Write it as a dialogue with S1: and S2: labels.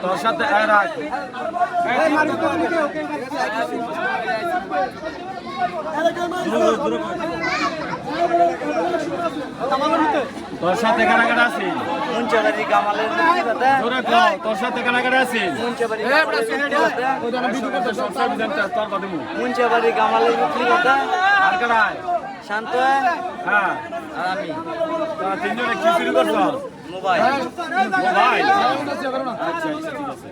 S1: তোর সাথে তোর সাথে কারাগার আছে
S2: মুন্সিবাড়ি কামালের
S1: তোর সাথে কারাগার আছে
S2: মুন্সিবাড়ি কামালের বিক্রি কথা
S1: আর কারায়
S2: শান্ত
S1: হ্যাঁ
S2: আর আমি
S1: তিনজনে কি শুরু করছো
S2: মোবাইল
S1: মোবাইল আচ্ছা আচ্ছা ঠিক আছে